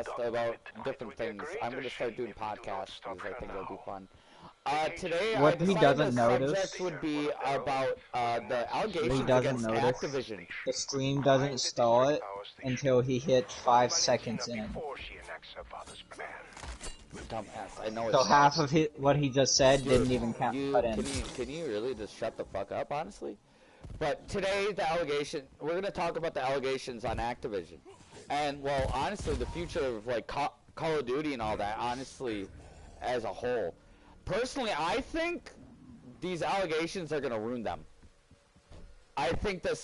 podcast about different things. I'm gonna start doing podcasts because I think it'll be fun. Today I What he decided the doesn't notice, subject would be about the what he allegations doesn't against notice, Activision. the stream doesn't start until he hits 5 seconds in. Dumbass, I know it's So half of what he just said Dude, didn't even cut in. can you really just shut the fuck up, honestly? But today, we're going to talk about the allegations on Activision. And, well, honestly, the future of, like, Call of Duty and all that, honestly, as a whole. Personally, I think these allegations are going to ruin them. I think the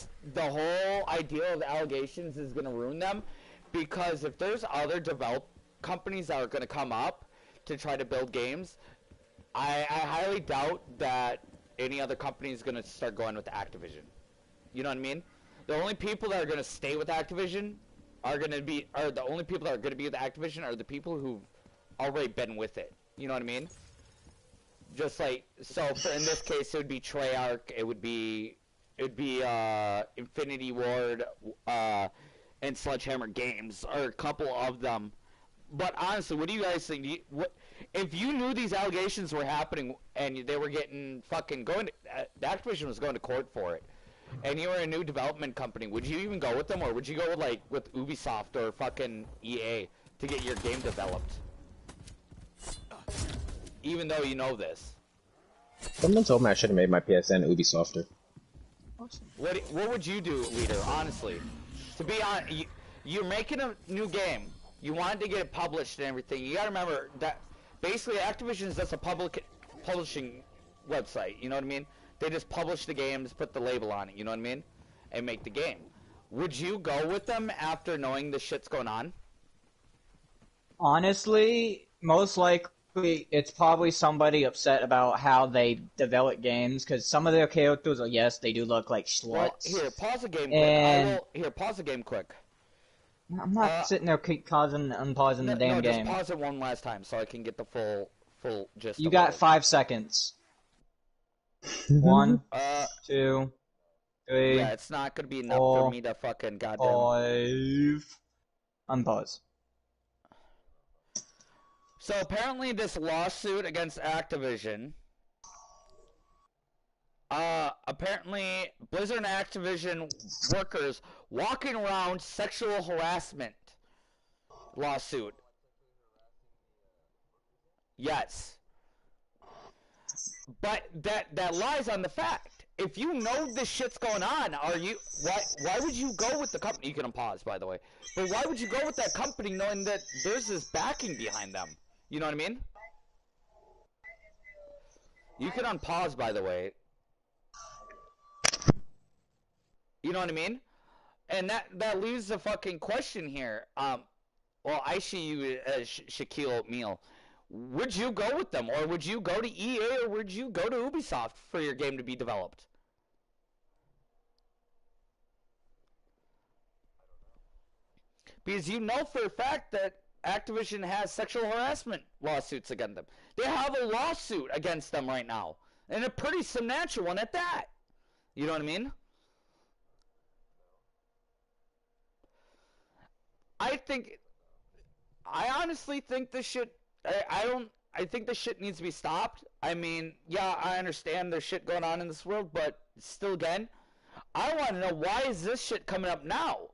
whole idea of allegations is going to ruin them, because if there's other companies that are going to come up to try to build games, I highly doubt that any other company is going to start going with Activision. You know what I mean? The only people that are going to stay with Activision are the only people that are going to be with Activision are the people who've already been with it. You know what I mean? Just like, so in this case, it would be Treyarch, it would be Infinity Ward, and Sledgehammer Games, or a couple of them. But honestly, what do you guys think? If you knew these allegations were happening and they were getting Activision was going to court for it, and you were a new development company, would you even go with them, or would you go with Ubisoft or fucking EA to get your game developed? Even though you know this. Someone told me I should have made my PSN Ubisofter. What would you do, Leader? Honestly, to be honest, you're making a new game. You wanted to get it published and everything. You gotta remember that basically Activision is just a publishing website. You know what I mean? They just publish the games, put the label on it. You know what I mean? And make the game. Would you go with them after knowing the shit's going on? Honestly, most likely it's probably somebody upset about how they develop games, because some of their characters, yes, they do look like sluts. Well, here, pause the game quick. Pause the game quick. I'm not sitting there keep unpausing the damn game. Just pause it one last time so I can get the full gist. You got 5 seconds. 1, 2, 3. Yeah, it's not gonna be enough for me to fucking goddamn. 5. Unpause. So apparently, this lawsuit against Activision. Apparently, Blizzard and Activision workers walking around sexual harassment lawsuit. Yes. But that lies on the fact. If you know this shit's going on, why would you go with the company? You can unpause, by the way. But why would you go with that company knowing that there's this backing behind them? You know what I mean? You can unpause, by the way. You know what I mean? And that leaves the fucking question here. Well, I see you as Shaquille O'Neal. Would you go with them, or would you go to EA, or would you go to Ubisoft for your game to be developed? Because you know for a fact that Activision has sexual harassment lawsuits against them. They have a lawsuit against them right now, and a pretty substantial one at that. You know what I mean? I honestly think this shit. I think this shit needs to be stopped. I mean, yeah, I understand there's shit going on in this world, but still, again, I want to know, why is this shit coming up now?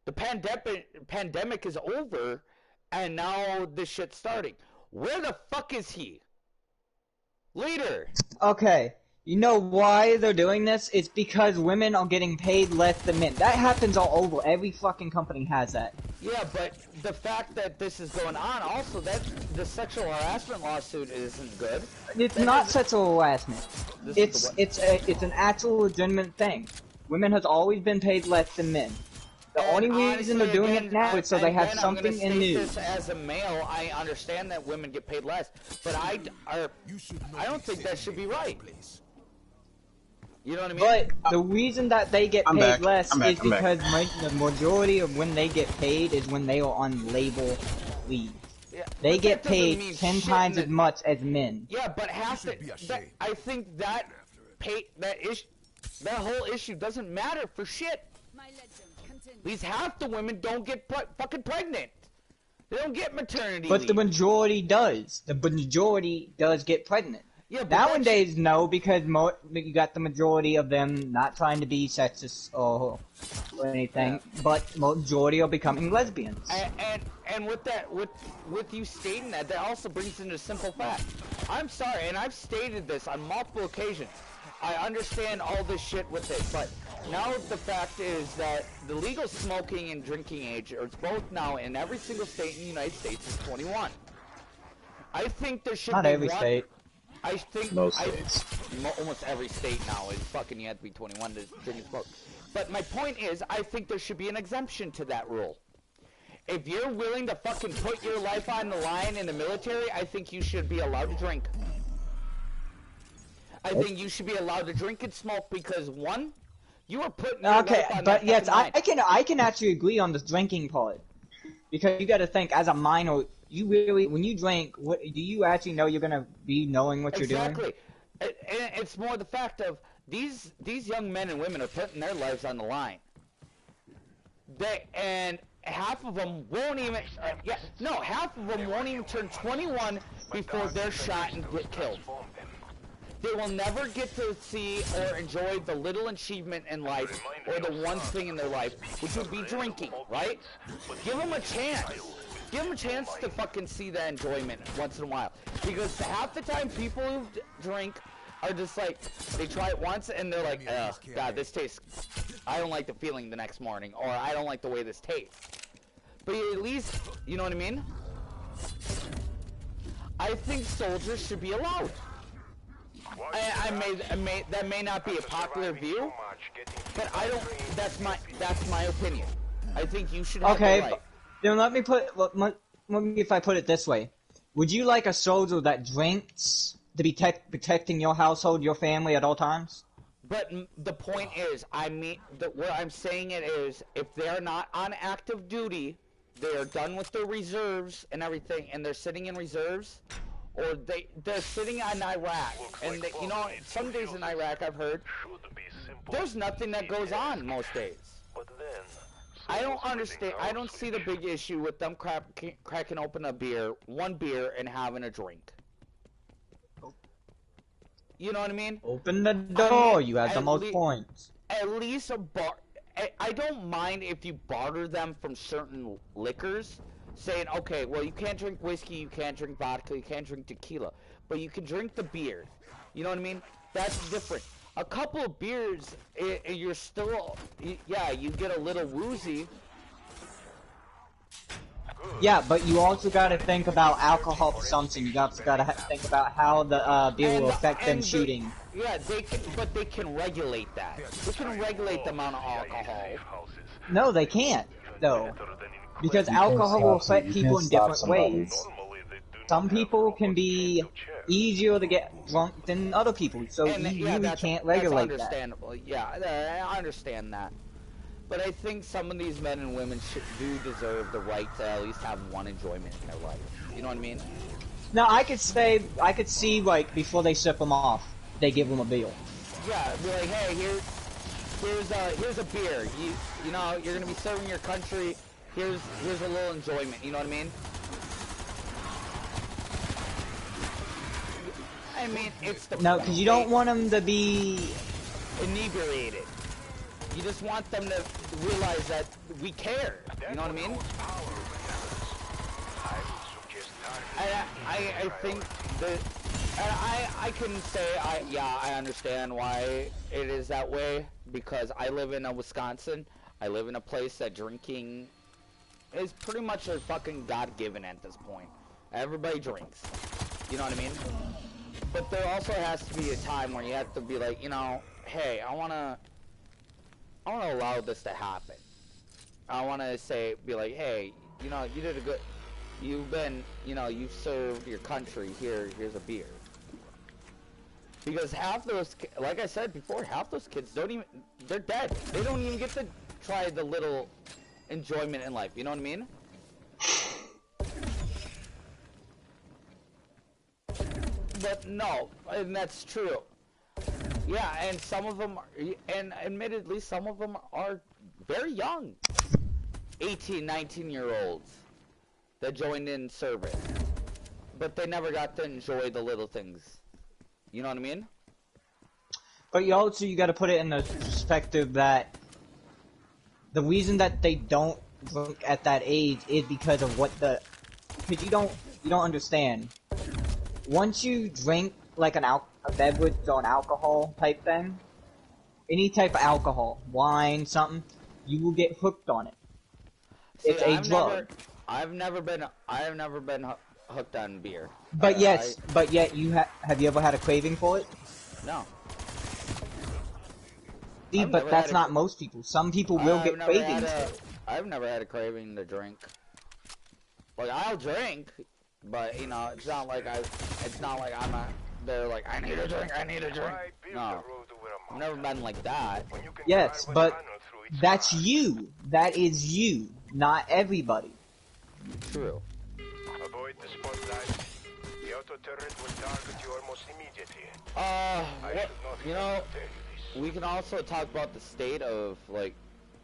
The pandemic is over, and now this shit's starting. Where the fuck is he? Leader! Okay, you know why they're doing this? It's because women are getting paid less than men. That happens all over. Every fucking company has that. Yeah, but the fact that this is going on, also, that the sexual harassment lawsuit isn't good. It's not sexual harassment. It's an actual legitimate thing. Women has always been paid less than men. The only reason they're doing it now is so they have something in news. As a male, I understand that women get paid less, but I don't think that should be right. You know what I mean? But the reason that they get paid less is because the majority of when they get paid is when they are on label leave. Yeah, they get paid 10 times as much as men. Yeah, but I think that whole issue doesn't matter for shit. Because half the women don't get fucking pregnant. They don't get maternity But leave. the majority does. The majority does get pregnant. Yeah, but Nowadays, no, because you got the majority of them not trying to be sexist or anything, but majority are becoming lesbians. And with that, with you stating that also brings into simple fact. I'm sorry, and I've stated this on multiple occasions. I understand all this shit with it, but now the fact is that the legal smoking and drinking age, or it's both now in every single state in the United States, is 21. I think there should Not be every state. I think Most states. Almost every state now is fucking you have to be 21 to drink and smoke. But my point is, I think there should be an exemption to that rule. If you're willing to fucking put your life on the line in the military, I think you should be allowed to drink. I think you should be allowed to drink and smoke because one, you are putting your life on but that yes, fucking line. I can actually agree on the drinking part because you got to think as a minor. You really, when you drink, what do you actually know you're gonna be knowing what you're doing? Exactly. And it's more the fact of these young men and women are putting their lives on the line. And half of them won't even half of them won't even turn 21 before they're shot and get killed. They will never get to see or enjoy the little achievement in life or the one thing in their life, which would be drinking, right? Give them a chance. Give them a chance to fucking see that enjoyment once in a while. Because half the time people who drink are just like, they try it once and they're like, oh, God, this tastes, I don't like the feeling the next morning, or I don't like the way this tastes. But at least, you know what I mean? I think soldiers should be allowed. That may not be a popular view, but I don't, that's my opinion. I think you should have the right. Then let me if I put it this way. Would you like a soldier that drinks to be protecting your household, your family at all times? But the point is, what I'm saying it is, if they're not on active duty, they are done with their reserves and everything, and they're sitting in reserves, or they're sitting in Iraq, and some days in Iraq I've heard, there's nothing that goes on most days. I don't understand. I don't see the big issue with them cracking open one beer, and having a drink. You know what I mean? Open the door. You have the most points. At least a bar. I don't mind if you barter them from certain liquors, saying, okay, well, you can't drink whiskey, you can't drink vodka, you can't drink tequila, but you can drink the beer. You know what I mean? That's different. A couple of beers, you're still, yeah, you get a little woozy. Yeah, but you also got to think about alcohol consumption. You got to think about how the beer will affect them shooting. Yeah, but they can regulate that. They can regulate the amount of alcohol. No, they can't, though. Because alcohol will affect people in different ways. Some people can be easier to get drunk than other people, so you really can't regulate that. That's understandable. Yeah, I understand that. But I think some of these men and women do deserve the right to at least have one enjoyment in their life. You know what I mean? Now, I could see, like, before they sip them off, they give them a beer. Yeah, be like, hey, here's a beer. You know, you're gonna be serving your country. Here's a little enjoyment. You know what I mean? I mean, it's the no, because you don't want them to be inebriated. You just want them to realize that we care. You know what I mean? I think that I can say I understand why it is that way, because I live in Wisconsin. I live in a place that drinking is pretty much a fucking God-given at this point. Everybody drinks. You know what I mean? But there also has to be a time where you have to be like, you know, hey, I wanna allow this to happen. I wanna be like, hey, you know, you did a good, you've served your country, here's a beer. Because half those, like I said before, half those kids they're dead. They don't even get to try the little enjoyment in life, you know what I mean? But no, and that's true. Yeah, and some of them, and admittedly, some of them are very young. 18, 19-year-olds. You know what I mean? But they're also has to be a time where you have to be like, you know, hey, I wanna allow this to happen. I wanna say, be like, hey, you know, you did a good, you've been, you've served your country, here's a beer. Because half those, like I said before, half those kids don't even, they're dead. They don't even get to try the little enjoyment in life, you know what I mean? that joined in service, but they never got to enjoy the little things. You know what I mean? But you got to put it in the perspective that the reason that they don't drink at that age is because of because you don't understand. Once you drink like a beverage or an alcohol type thing, any type of alcohol, wine, something, you will get hooked on it. See, it's a drug. I have never been hooked on beer. But but yet have you ever had a craving for it? No. See, but that's not most people. Some people will get cravings for it. I've never had a craving to drink. Like, I'll drink, but you know, it's not like they're like, I need a drink. No, I've never been like that. Yes, but that's you. That is you, not everybody. True. Avoid the spotlight. The auto turret will target you almost immediately. You know, we can also talk about the state of, like,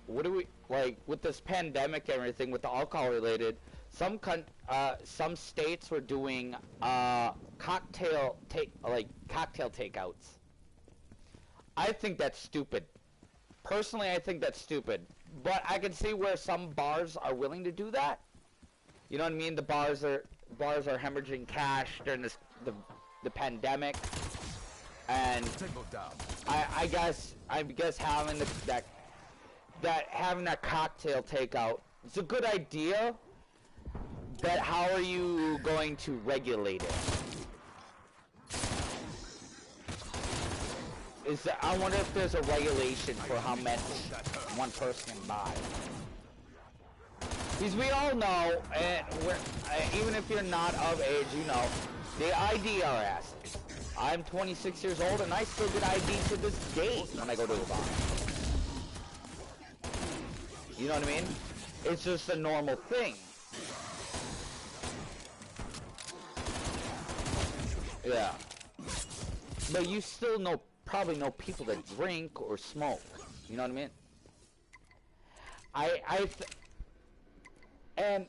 what do we, like, with this pandemic and everything, with the alcohol related, some states were doing, cocktail takeouts. I think that's stupid. Personally, I think that's stupid. But I can see where some bars are willing to do that. You know what I mean? The bars are hemorrhaging cash during the pandemic, and I guess having that cocktail takeout, it's a good idea. But how are you going to regulate it? I wonder if there's a regulation for how much one person can buy. Because we all know, and even if you're not of age, you know, they ID our asses. I'm 26 years old, and I still get ID to this day when I go to the bar. You know what I mean? It's just a normal thing. Yeah. But you still probably know people that drink or smoke. You know what I mean? And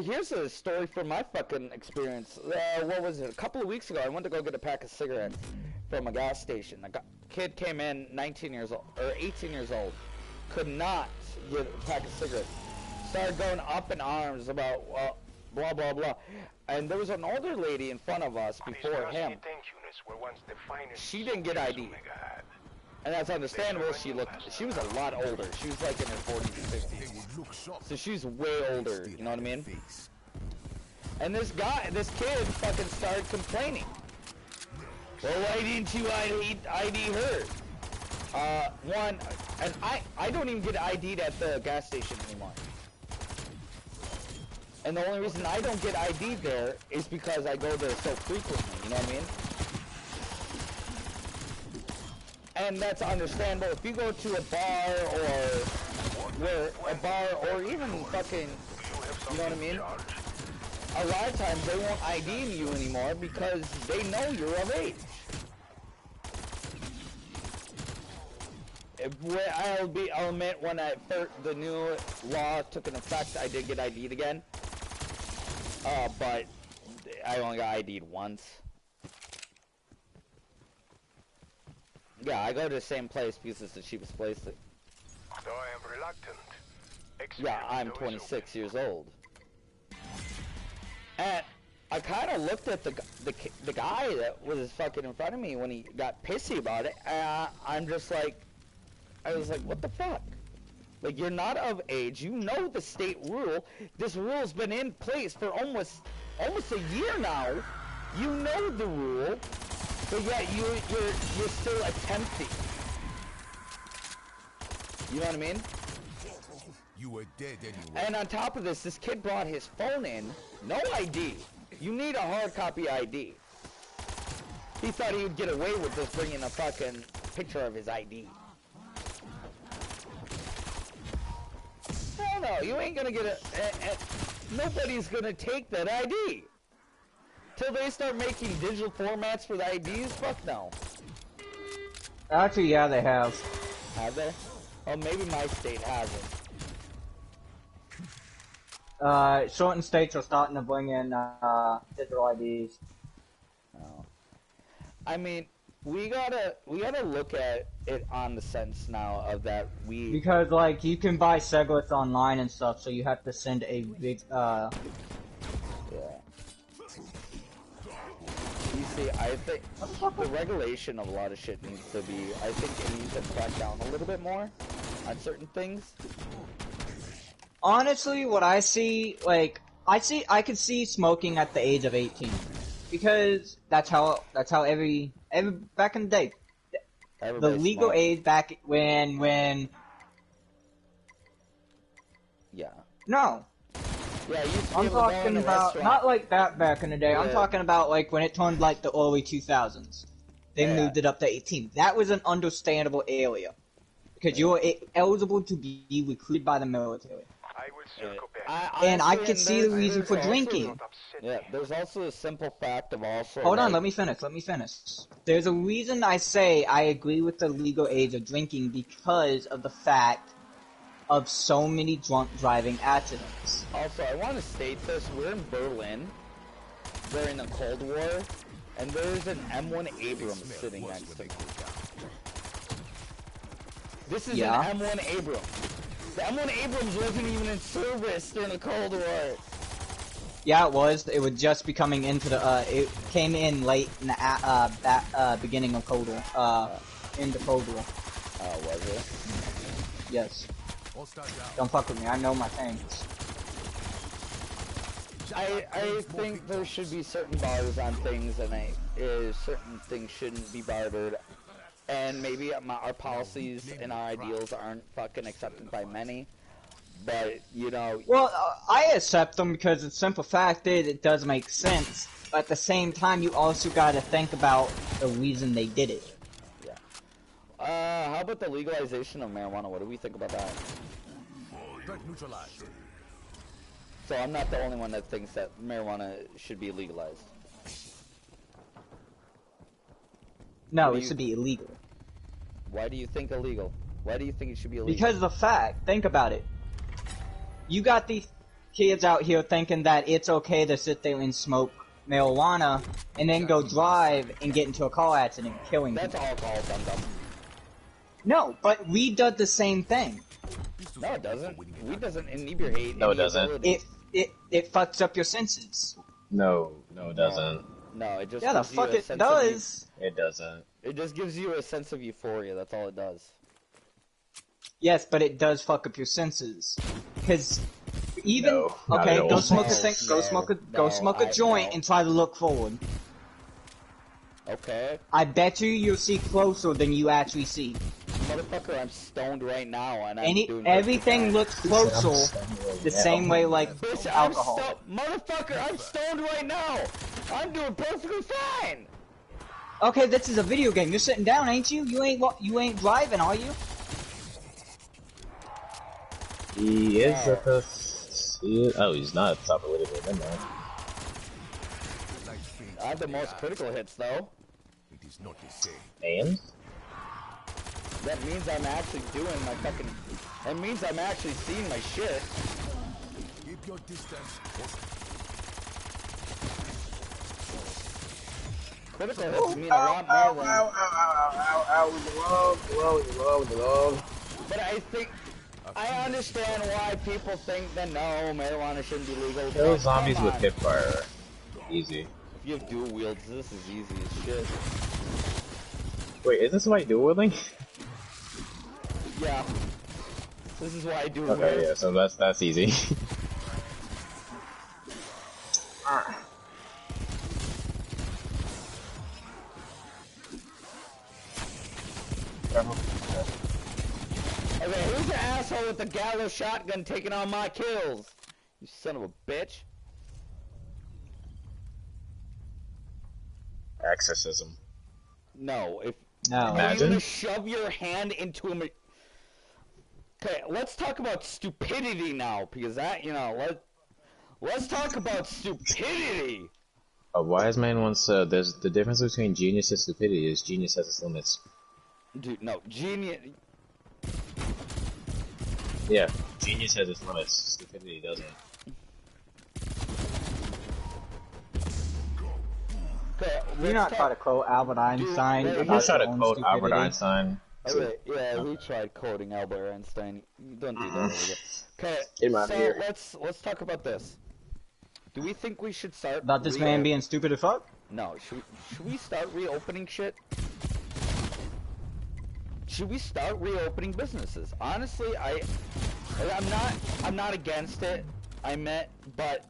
here's a story from my fucking experience. What was it? A couple of weeks ago, I went to go get a pack of cigarettes from a gas station. A kid came in, 19 years old, or 18 years old, could not get a pack of cigarettes. Started going up in arms about, well, blah, blah, blah. And there was an older lady in front of us before him. She didn't get ID. And that's understandable. She was a lot older. She was like in her 40s and 50s. So she's way older, you know what I mean? And this kid fucking started complaining. Well, why didn't you ID her? And I don't even get ID'd at the gas station anymore. And the only reason I don't get ID'd there is because I go there so frequently, you know what I mean? And that's understandable. If you go to a bar or even fucking, you know what I mean? A lot of times they won't ID you anymore because they know you're of age. I'll admit when the new law took into effect, I did get ID'd again. But I only got ID'd once. Yeah, I go to the same place because it's the cheapest place. Though I am reluctant. Yeah, I'm 26 years old. And I kind of looked at the guy that was fucking in front of me when he got pissy about it. I'm just like, I was like, what the fuck? Like, you're not of age. You know the state rule. This rule's been in place for almost a year now. You know the rule, but yet you're still attempting. You know what I mean? You were dead anyway. And on top of this kid brought his phone in. No ID. You need a hard copy ID. He thought he would get away with just bringing a fucking picture of his ID. Hell no, you ain't gonna get nobody's gonna take that ID. Till they start making digital formats for the IDs, fuck no. Actually, yeah, they have. Have they? Oh, maybe my state hasn't. certain states are starting to bring in digital IDs. Oh. I mean, we gotta look at it on the sense now of that we. Because like you can buy Seglets online and stuff, so you have to send a big Yeah. You see, I think the regulation of a lot of shit needs to be. I think it needs to crack down a little bit more on certain things. Honestly, what I see, like, I could see smoking at the age of 18, because that's how every back in the day, the Everybody legal smoked. age back when Yeah. no, Yeah, you used to be I'm able to go in talking a about restaurant. not like that back in the day. I'm Yeah. talking about like when it turned like the early 2000s. They Yeah. moved it up to 18. That was an understandable area because you were eligible to be recruited by the military. I will circle back. And I Honestly, could see the reason there's for also- drinking. Not upset Yeah, me. there's also a simple fact of also. Hold on, like, let me finish. There's a reason I say I agree with the legal age of drinking because of the fact of so many drunk driving accidents. Also, I want to state this: we're in Berlin during the Cold War, and there's an M1 Abrams sitting next to me. This is Yeah. an M1 Abrams. The M1 Abrams wasn't even in service during the Cold War. Yeah, it was. It was just be coming into the. It came in late in the beginning of Cold War. In the Cold War. Oh, was it? Yes. Hostile down. Don't fuck with me. I know my things. I think there should be certain bars on things, and certain things shouldn't be bartered. And maybe our policies and our ideals aren't fucking accepted by many. But, you know, Well, I accept them because the simple fact is it does make sense. But at the same time, you also got to think about the reason they did it. how about the legalization of marijuana? What do we think about that? Threat neutralized. So I'm not the only one that thinks that marijuana should be legalized. No, What do it you- should be illegal. Why do you think illegal? Why do you think it should be illegal? Because of the fact, think about it. You got these kids out here thinking that it's okay to sit there and smoke marijuana and then go drive and get into a car accident, killing That's people. alcohol dum-dum. No, but weed does the same thing. No, it doesn't. Weed doesn't inebriate. No, it any doesn't. ability. It fucks up your senses. No, it doesn't. No, it just Yeah, the gives you fuck a it sense of does. It doesn't. It just gives you a sense of euphoria. That's all it does. Yes, but it does fuck up your senses. Because even No, not okay, at all. go smoke a No, thing, go no, smoke a no, a joint no. and try to look forward. Okay? I bet you'll see closer than you actually see. Motherfucker, I'm stoned right now, and I'm Any doing everything looks closer I'm the same way like Bitch, alcohol. Motherfucker, I'm stoned right now! I'm doing perfectly fine! Okay, this is a video game. You're sitting down, ain't you? You ain't driving, are you? He is at the. Oh, he's not at the top of the leaderboard. Never mind. Light fades I have the from most eye. critical hits, though. It is not the same. And That means I'm actually doing my fucking... That means I'm actually seeing my shit. Keep your distance. Critical hits mean a lot more than... ow, with the log. But I think... I understand why people think that no, marijuana shouldn't be legal. Kill but zombies come with on. hipfire. Easy. If you have dual wields, this is easy as shit. Wait, isn't somebody dual wielding? Yeah. This is why I do Okay, yeah, so that's easy. Okay, who's the asshole with the gallows shotgun taking all my kills? You son of a bitch. Exorcism. No, if No. are you Imagine. gonna shove your hand into a Okay, let's talk about stupidity now, because that, you know, let's talk about stupidity. A wise man once said, "There's the difference between genius and stupidity is genius has its limits." Dude, no, genius. Yeah, genius has its limits. Stupidity doesn't. Okay, Do not try to quote Albert Einstein Dude, You about just try your to own quote Albert stupidity. Einstein. Okay, yeah, who tried quoting Albert Einstein? Don't do that over. Okay, Get him out so of here. let's talk about this. Do we think we should start About this man being stupid as fuck? No, should we start reopening shit? Should we start reopening businesses? Honestly, I'm not against it. But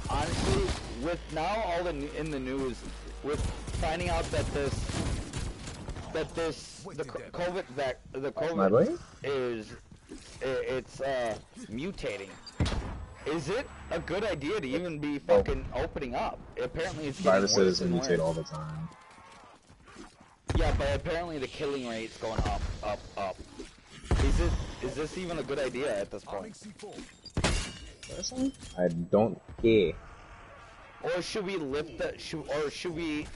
honestly, with now all in the news, with finding out that the COVID is it's mutating. Is it a good idea to even be fucking opening up? Apparently it's getting Viruses worse and mutate worse. all the time. Yeah, but apparently the killing rate's going up. Is this even a good idea at this point? Personally, I don't care. Or should we lift the should we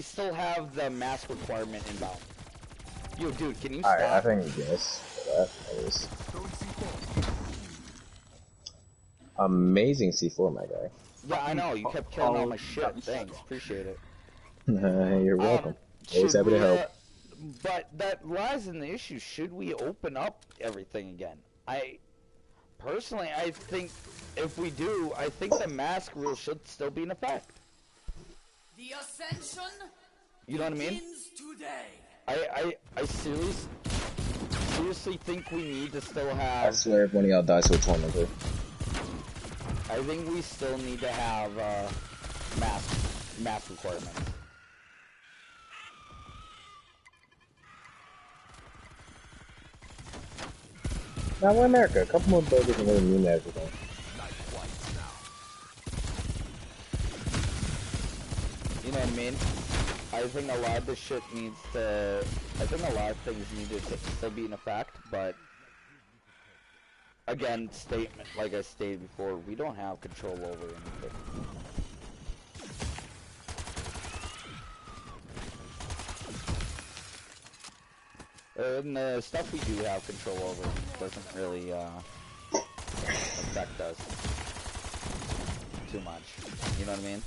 still have the mask requirement inbound? Yo, dude, can you stop? Alright, I think yes for that at least. Amazing C4, my guy. Yeah, I know. You kept killing all my shit. Thanks, appreciate it. You're welcome. Always Should happy to help. But that lies in the issue. Should we open up everything again? Personally, I think if we do, I think the mask rule should still be in effect. The ascension You know what I mean? begins today. I seriously think we need to still I have. swear if one of y'all dies to a tormentor. I think we still need to have mask requirements. Now we're in America. A couple more burgers and we're immune to everything. You know what I mean? I think a lot of this shit needs to. I think a lot of things need to still be in effect, but again, like I stated before, we don't have control over anything. And the stuff we do have control over doesn't really affect us too much. You know what I mean?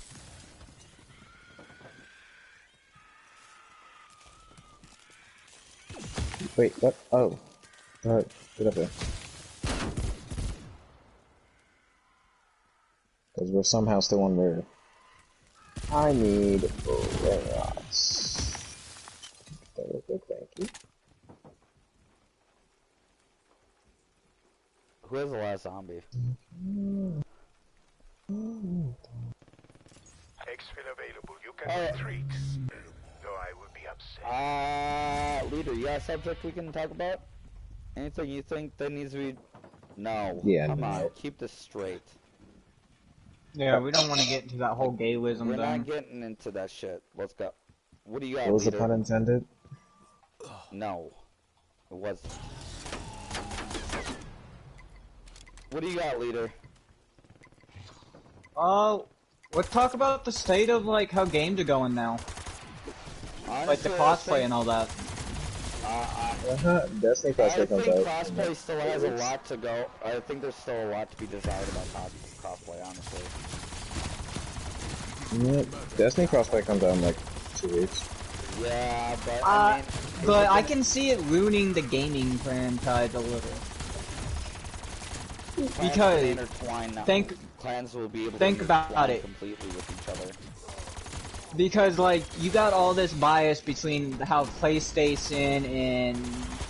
Wait, what? Oh. Alright, get up there. Because we're somehow still on there. I need robots. Thank you. Who has the last zombie? Exfil available. You can retreat. Though I would be upset. Leader, you got a subject we can talk about? Anything you think that needs to be... No. Yeah, Come no. on, keep this straight. Yeah, we don't want to get into that whole gayism We're thing. not getting into that shit. Let's go. What do you got, What was the leader? pun intended? No. It wasn't. What do you got, leader? Let's talk about the state of, like, how games are going now. Like, the cosplay and all that. Destiny I cosplay think comes out. cosplay still has a lot to go. I think there's still a lot to be desired about cosplay, honestly. Yep. Destiny cosplay comes out in like 2 weeks. Yeah, but I can see it ruining the gaming franchise a little. Because clans will be able think to about intertwine it. completely with each other. Because, like, you got all this bias between how PlayStation and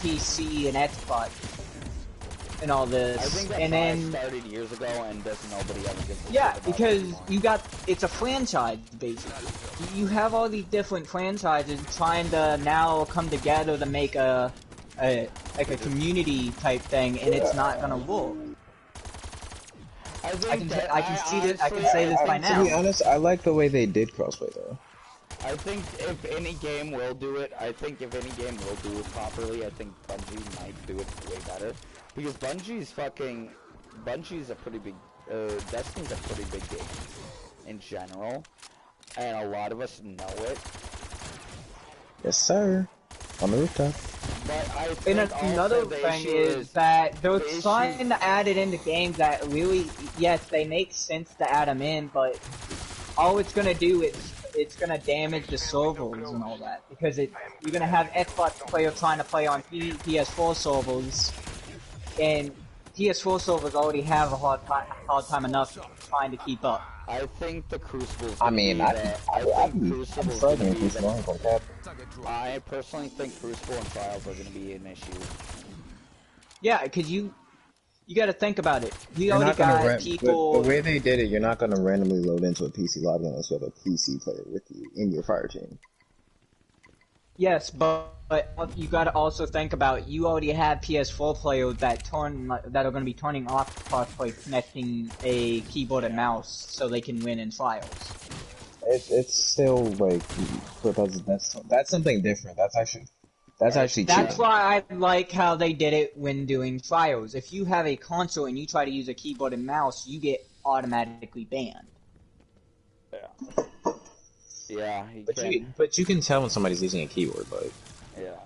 PC and Xbox and all this. I think that and then started years ago, and nobody ever gives a yeah, shit about because it you got it's a franchise basically. You have all these different franchises trying to now come together to make a community type thing, and it's not gonna work. I can say this by now. To be honest, I like the way they did crossplay though. I think if any game will do it, properly, I think Bungie might do it way better. Because Bungie's a pretty big, Destiny's a pretty big game in general, and a lot of us know it. Yes, sir. On the rooftop. But I think another thing is that they're trying to add it into games that really, yes, they make sense to add them in, but all it's gonna do is it's gonna damage the servers and all that because you're gonna have Xbox players trying to play on PS4 servers, and PS4 servers already have a hard time enough trying to keep up. I think the Crucible's I gonna mean, be the. I think Crucible's struggling gonna with be this one, but I personally think Crucible and Trials are gonna be an issue. Yeah, because you gotta think about it. We you're already not gonna got people. the way they did it, you're not gonna randomly load into a PC lobby unless you have a PC player with you in your fire team. Yes, but you gotta also think about you already have PS4 players that are gonna be turning off crossplay connecting a keyboard and mouse so they can win in trials. It's still like because that's something different. That's actually That's cheating. why I like how they did it when doing trials. If you have a console and you try to use a keyboard and mouse, you get automatically banned. Yeah. Yeah, But you can tell when somebody's using a keyboard, like. Yeah.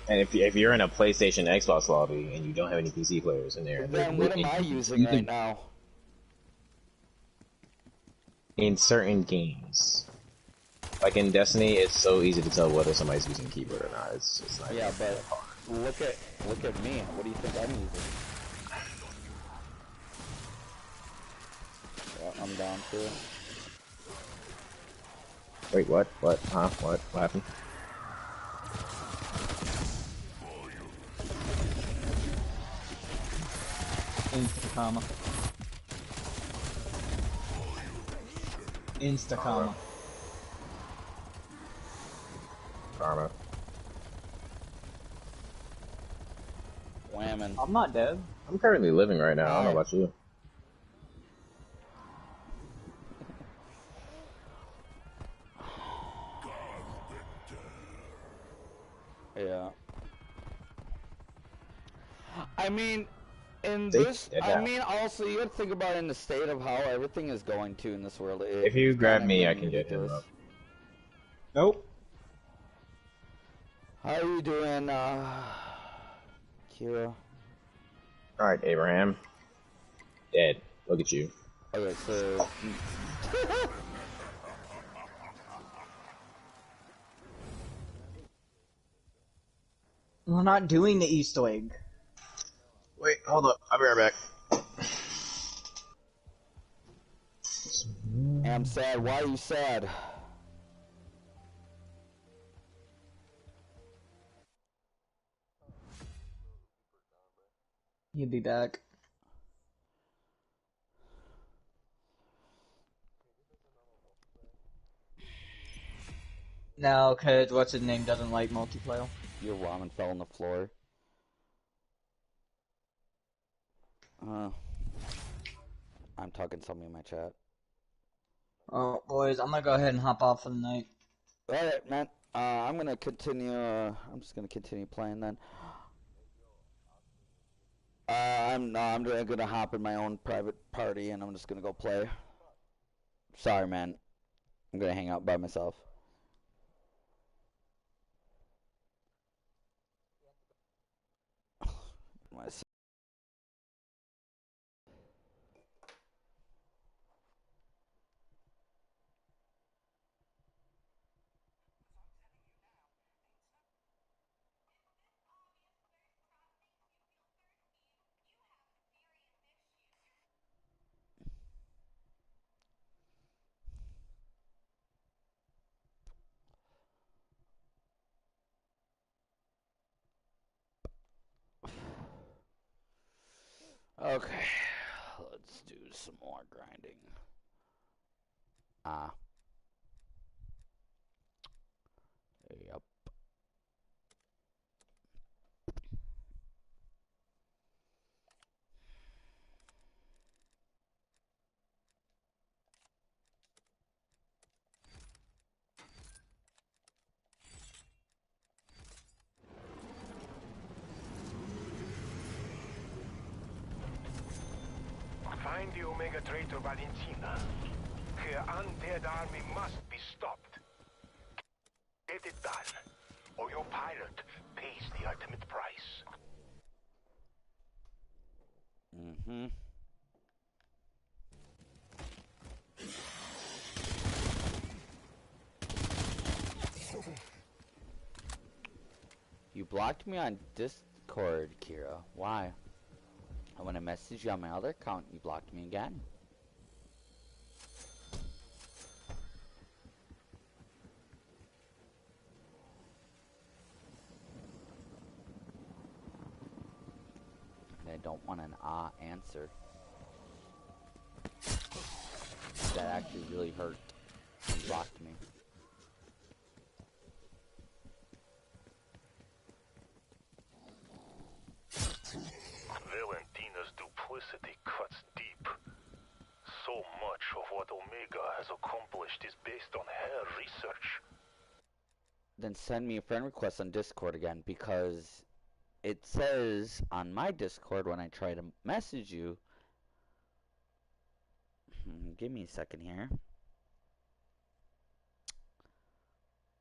And if you're in a PlayStation Xbox lobby and you don't have any PC players in there, Then what am I using right now? In certain games, like in Destiny, it's so easy to tell whether somebody's using a keyboard or not. It's not. Yeah, but look at me. What do you think I'm using? Yeah, I'm down to it. Wait, what? What? Huh? What happened? Insta-karma. Insta-karma. Karma. Whammon. I'm not dead. I'm currently living right now. I don't know about you. Yeah. I mean, also you gotta think about in the state of how everything is going to in this world. If you grab me, I can get him up. Nope. How are you doing, Kira? Alright, Abraham. Dead. Look at you. Okay, so... We're not doing the Easter egg. Wait, hold up. I'll be right back. I'm sad. Why are you sad? He'll be back. No, cause what's his name doesn't like multiplayer. Your ramen fell on the floor. I'm talking to somebody in my chat. Oh, boys, I'm gonna go ahead and hop off for the night. Alright, man. I'm gonna continue, I'm just gonna continue playing then. I'm gonna hop in my own private party and I'm just gonna go play. Sorry, man. I'm gonna hang out by myself. Okay, let's do some more grinding. Yep. Find the Omega traitor Valentina. Her undead army must be stopped. Get it done, or your pilot pays the ultimate price. blocked me on Discord, Kira. Why? And when I messaged you on my other account, you blocked me again. And I don't want an answer. That actually really hurt. You blocked me. Valentina's duplicity cuts deep. So much of what Omega has accomplished is based on her research. Then send me a friend request on Discord again, because it says on my Discord when I try to message you. Give me a second here.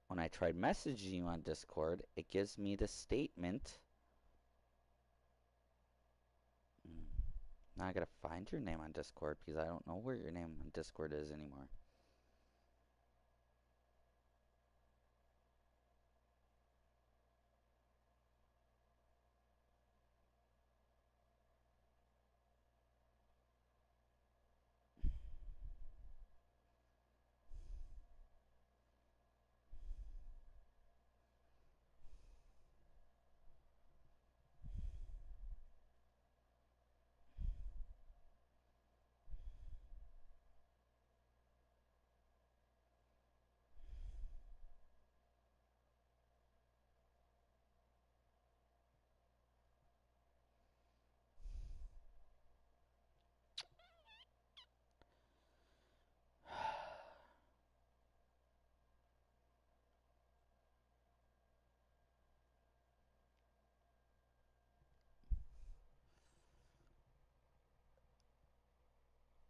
When I tried messaging you on Discord, it gives me the statement. Now I gotta find your name on Discord because I don't know where your name on Discord is anymore.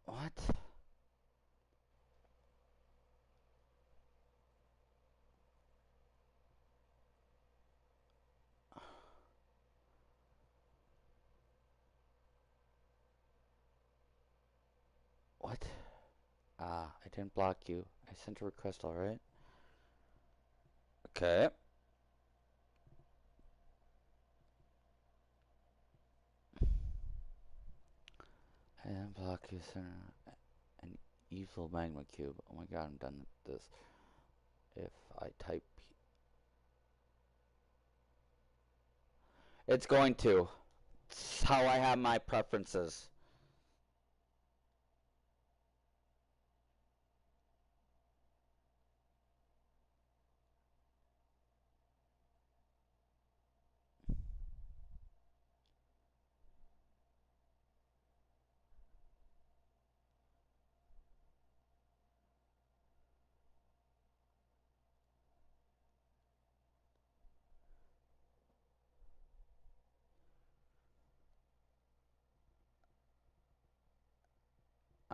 What? What? I didn't block you. I sent a request, alright? Okay. I didn't block you, sir. An evil magma cube. Oh my god, I'm done with this. If I type... It's going to. It's how I have my preferences.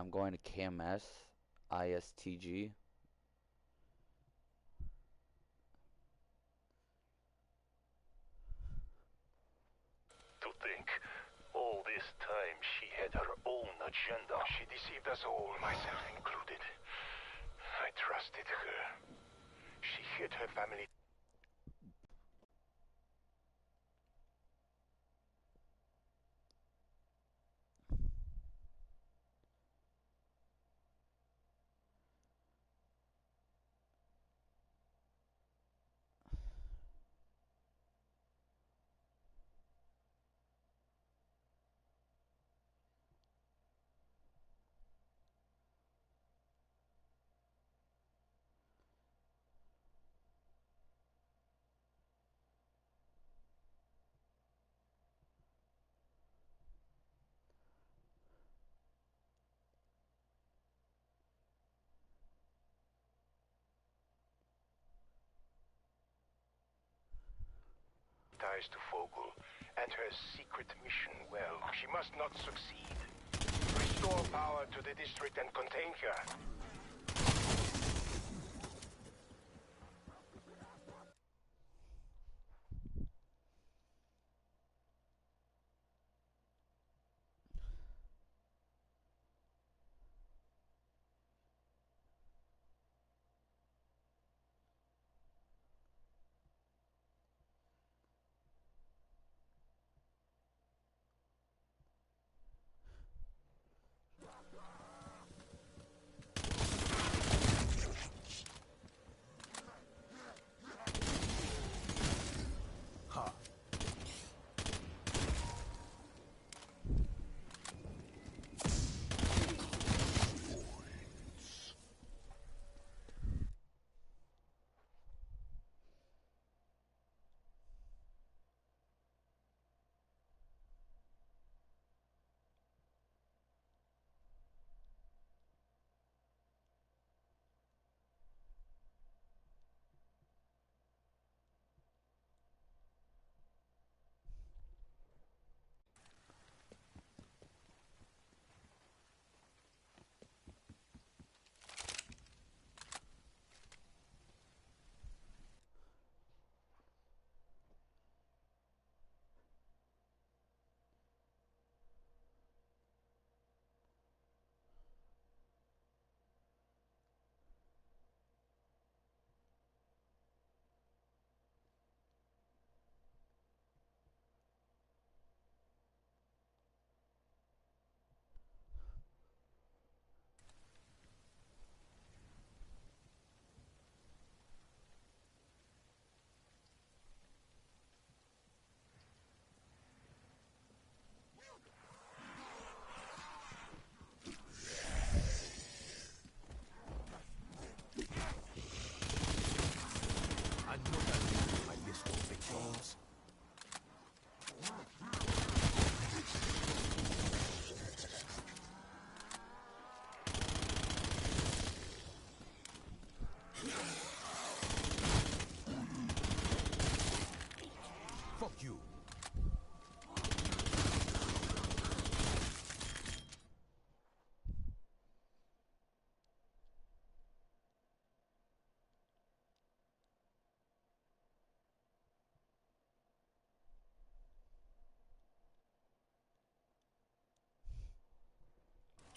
I'm going to KMS, ISTG. To think, all this time she had her own agenda. She deceived us all, myself included. I trusted her. She hid her family. Ties to Vogel and her secret mission well. She must not succeed. Restore power to the district and contain her.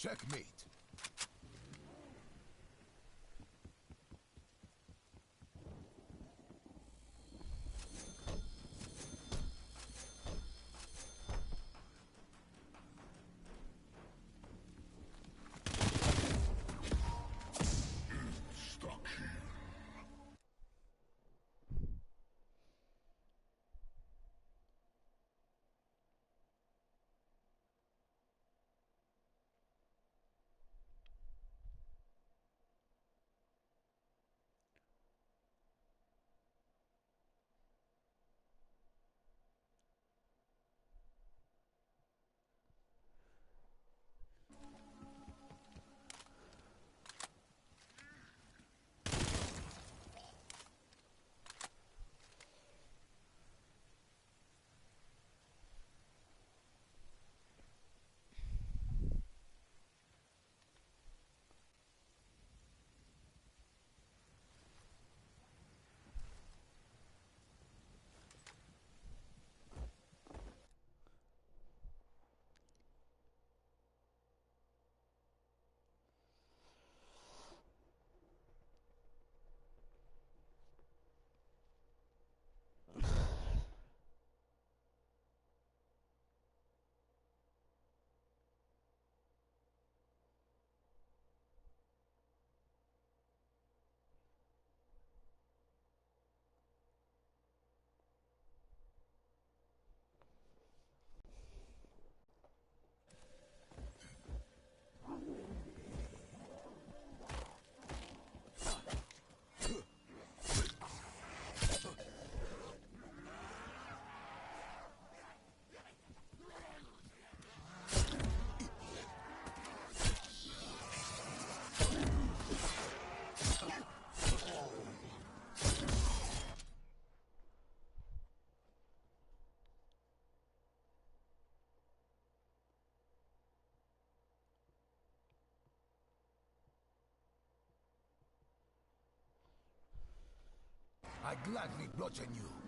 Checkmate. I gladly bludgeon you.